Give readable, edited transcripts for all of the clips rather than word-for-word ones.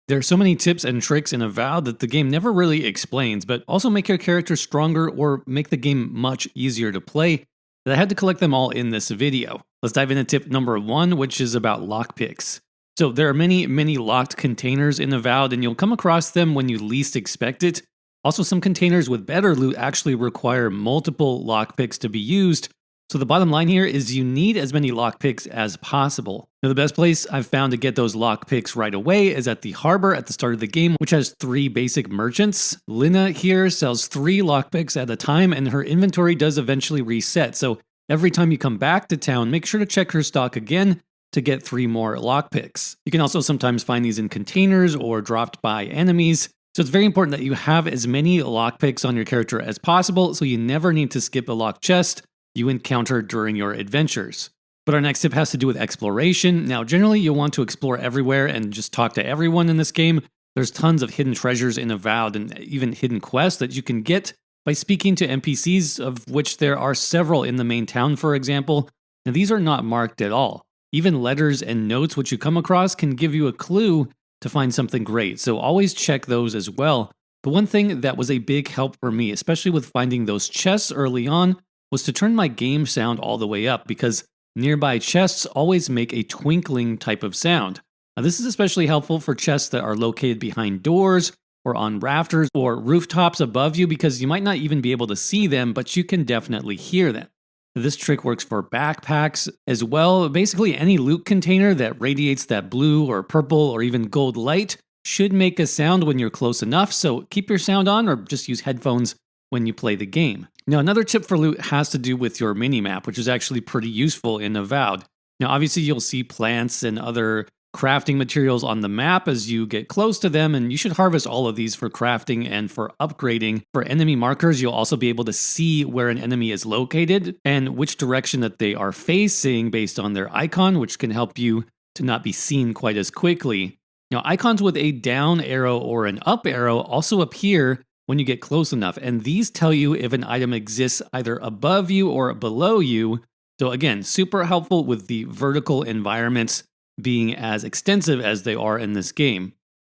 There are so many tips and tricks in Avowed that the game never really explains, but also make your character stronger or make the game much easier to play, that I had to collect them all in this video. Let's dive into tip number 1, which is about lockpicks. So there are many locked containers in Avowed, and you'll come across them when you least expect it. Also, some containers with better loot actually require multiple lockpicks to be used. So the bottom line here is you need as many lockpicks as possible. Now the best place I've found to get those lockpicks right away is at the harbor at the start of the game, which has 3 basic merchants. Lina here sells 3 lockpicks at a time, and her inventory does eventually reset. So every time you come back to town, make sure to check her stock again to get 3 more lockpicks. You can also sometimes find these in containers or dropped by enemies. So it's very important that you have as many lockpicks on your character as possible so you never need to skip a locked chest you encounter during your adventures. But our next tip has to do with exploration. Now, generally, you'll want to explore everywhere and just talk to everyone in this game. There's tons of hidden treasures in Avowed and even hidden quests that you can get by speaking to NPCs, of which there are several in the main town, for example. Now, these are not marked at all. Even letters and notes which you come across can give you a clue to find something great, so always check those as well. But one thing that was a big help for me, especially with finding those chests early on, was to turn my game sound all the way up, because nearby chests always make a twinkling type of sound. Now, this is especially helpful for chests that are located behind doors or on rafters or rooftops above you, because you might not even be able to see them, but you can definitely hear them. This trick works for backpacks as well. Basically, any loot container that radiates that blue or purple or even gold light should make a sound when you're close enough, so keep your sound on or just use headphones when you play the game. Now, another tip for loot has to do with your minimap, which is actually pretty useful in Avowed. Now, obviously, you'll see plants and other crafting materials on the map as you get close to them, and you should harvest all of these for crafting and for upgrading. For enemy markers, you'll also be able to see where an enemy is located and which direction that they are facing based on their icon, which can help you to not be seen quite as quickly. Now, icons with a down arrow or an up arrow also appear when you get close enough, and these tell you if an item exists either above you or below you. So again, super helpful with the vertical environments being as extensive as they are in this game.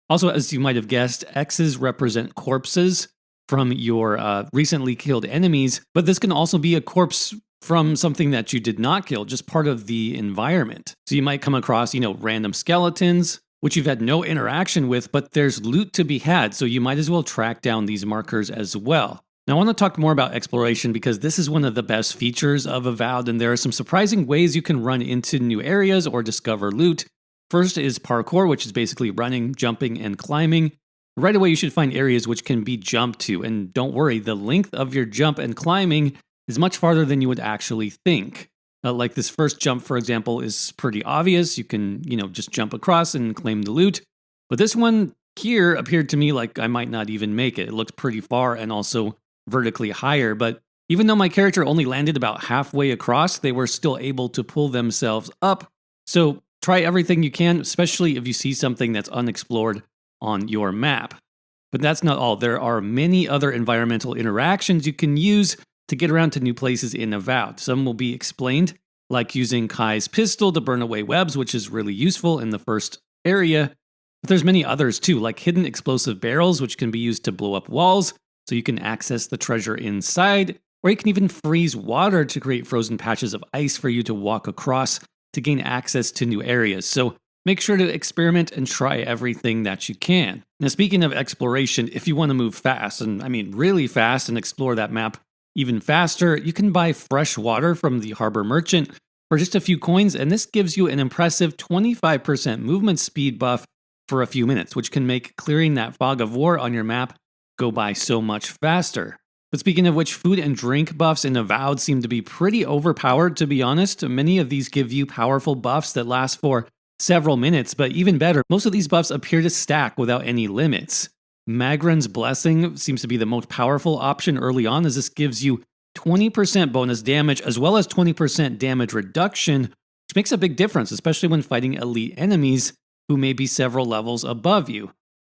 Also, as you might have guessed, X's represent corpses from your recently killed enemies, but this can also be a corpse from something that you did not kill, just part of the environment. So you might come across, random skeletons, which you've had no interaction with, but there's loot to be had, so you might as well track down these markers as well. Now, I want to talk more about exploration because this is one of the best features of Avowed, and there are some surprising ways you can run into new areas or discover loot. First is parkour, which is basically running, jumping, and climbing. Right away, you should find areas which can be jumped to, and don't worry, the length of your jump and climbing is much farther than you would actually think. Like this first jump, for example, is pretty obvious. You can, just jump across and claim the loot. But this one here appeared to me like I might not even make it. It looked pretty far and also vertically higher. But even though my character only landed about halfway across, they were still able to pull themselves up. So try everything you can, especially if you see something that's unexplored on your map. But that's not all. There are many other environmental interactions you can use to get around to new places in Avowed. Some will be explained, like using Kai's pistol to burn away webs, which is really useful in the first area. But there's many others too, like hidden explosive barrels, which can be used to blow up walls, so you can access the treasure inside, or you can even freeze water to create frozen patches of ice for you to walk across to gain access to new areas. So make sure to experiment and try everything that you can. Now, speaking of exploration, if you want to move fast, and I mean really fast, and explore that map even faster, you can buy fresh water from the harbor merchant for just a few coins, and this gives you an impressive 25% movement speed buff for a few minutes, which can make clearing that fog of war on your map go by so much faster. But speaking of which, food and drink buffs in Avowed seem to be pretty overpowered, to be honest. Many of these give you powerful buffs that last for several minutes, but even better, most of these buffs appear to stack without any limits. Magran's Blessing seems to be the most powerful option early on, as this gives you 20% bonus damage as well as 20% damage reduction, which makes a big difference, especially when fighting elite enemies who may be several levels above you.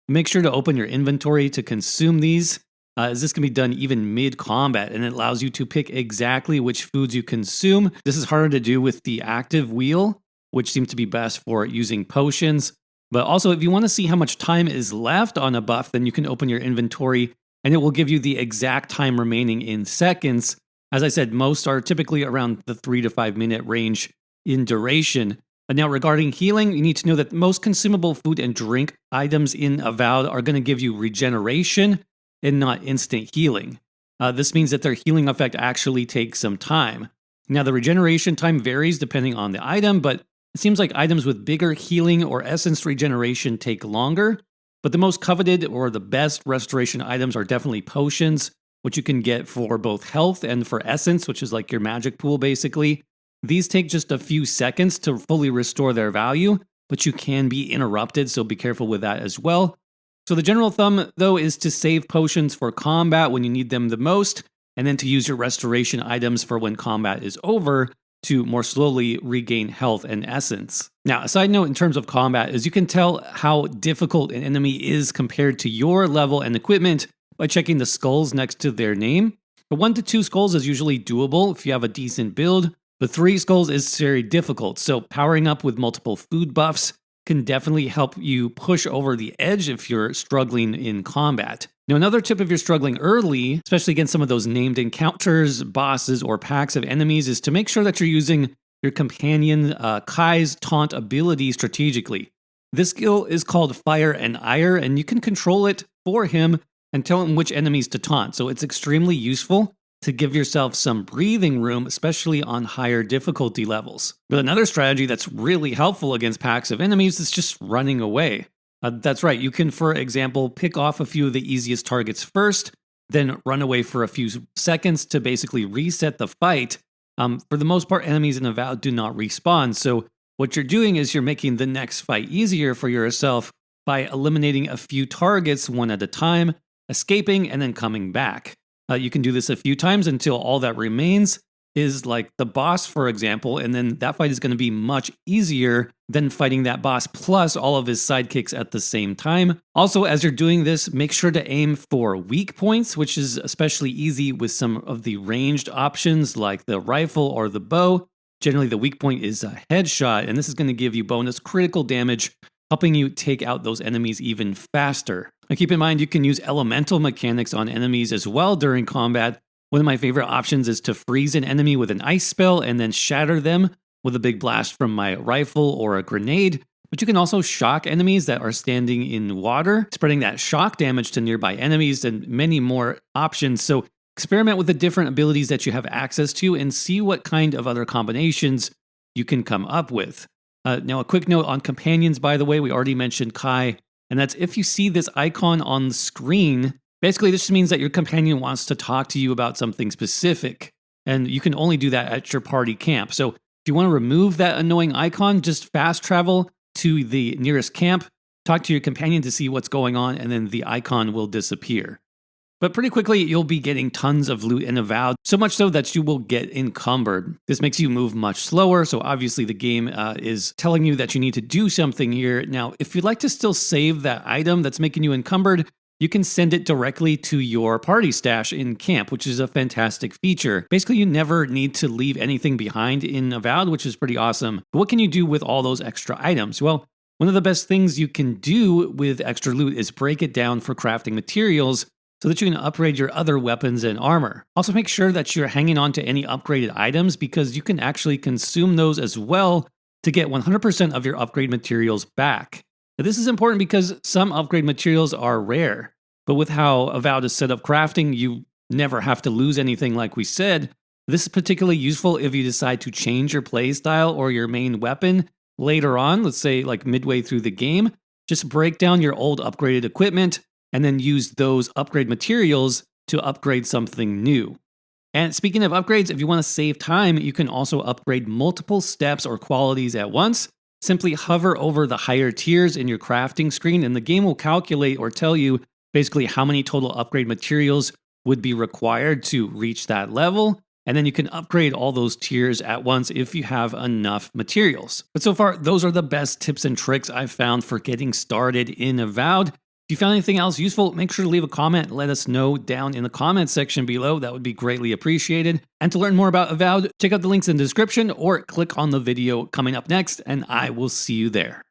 Make sure to open your inventory to consume these, as this can be done even mid-combat, and it allows you to pick exactly which foods you consume. This is harder to do with the active wheel, which seems to be best for using potions. But also, if you want to see how much time is left on a buff, then you can open your inventory and it will give you the exact time remaining in seconds. As I said, most are typically around the 3 to 5 minute range in duration. But now, regarding healing, you need to know that most consumable food and drink items in Avowed are going to give you regeneration and not instant healing. This means that their healing effect actually takes some time. Now, the regeneration time varies depending on the item, but it seems like items with bigger healing or essence regeneration take longer. But the most coveted or the best restoration items are definitely potions, which you can get for both health and for essence, which is like your magic pool basically. These take just a few seconds to fully restore their value, but you can be interrupted, so be careful with that as well. So the general thumb, though, is to save potions for combat when you need them the most, and then to use your restoration items for when combat is over to more slowly regain health and essence. Now, a side note in terms of combat is you can tell how difficult an enemy is compared to your level and equipment by checking the skulls next to their name. The 1 to 2 skulls is usually doable if you have a decent build, but 3 skulls is very difficult, so powering up with multiple food buffs can definitely help you push over the edge if you're struggling in combat. Now, another tip if you're struggling early, especially against some of those named encounters, bosses, or packs of enemies, is to make sure that you're using your companion Kai's taunt ability strategically. This skill is called Fire and Ire, and you can control it for him and tell him which enemies to taunt, so it's extremely useful to give yourself some breathing room, especially on higher difficulty levels. But another strategy that's really helpful against packs of enemies is just running away. That's right, you can, for example, pick off a few of the easiest targets first, then run away for a few seconds to basically reset the fight. For the most part, enemies in Avowed do not respawn, so what you're doing is you're making the next fight easier for yourself by eliminating a few targets one at a time, escaping, and then coming back. You can do this a few times until all that remains is like the boss, for example, and then that fight is going to be much easier than fighting that boss plus all of his sidekicks at the same time. Also, as you're doing this, make sure to aim for weak points, which is especially easy with some of the ranged options like the rifle or the bow. Generally, the weak point is a headshot, and this is going to give you bonus critical damage, helping you take out those enemies even faster. Now keep in mind, you can use elemental mechanics on enemies as well during combat. One of my favorite options is to freeze an enemy with an ice spell and then shatter them with a big blast from my rifle or a grenade. But you can also shock enemies that are standing in water, spreading that shock damage to nearby enemies, and many more options. So experiment with the different abilities that you have access to and see what kind of other combinations you can come up with. Now, a quick note on companions, by the way, we already mentioned Kai, and that's if you see this icon on the screen, basically this just means that your companion wants to talk to you about something specific, and you can only do that at your party camp. So if you want to remove that annoying icon, just fast travel to the nearest camp, talk to your companion to see what's going on, and then the icon will disappear. But pretty quickly, you'll be getting tons of loot in Avowed, so much so that you will get encumbered. This makes you move much slower, so obviously the game is telling you that you need to do something here. Now, if you'd like to still save that item that's making you encumbered, you can send it directly to your party stash in camp, which is a fantastic feature. Basically, you never need to leave anything behind in Avowed, which is pretty awesome. But what can you do with all those extra items? Well, one of the best things you can do with extra loot is break it down for crafting materials, so that you can upgrade your other weapons and armor. Also make sure that you're hanging on to any upgraded items because you can actually consume those as well to get 100% of your upgrade materials back. Now, this is important because some upgrade materials are rare, but with how Avowed is set up crafting, you never have to lose anything like we said. This is particularly useful if you decide to change your playstyle or your main weapon later on, let's say like midway through the game. Just break down your old upgraded equipment and then use those upgrade materials to upgrade something new. And speaking of upgrades, if you want to save time, you can also upgrade multiple steps or qualities at once. Simply hover over the higher tiers in your crafting screen, and the game will calculate or tell you basically how many total upgrade materials would be required to reach that level. And then you can upgrade all those tiers at once if you have enough materials. But so far, those are the best tips and tricks I've found for getting started in Avowed. If you found anything else useful, make sure to leave a comment and let us know down in the comments section below. That would be greatly appreciated. And to learn more about Avowed, check out the links in the description or click on the video coming up next, and I will see you there.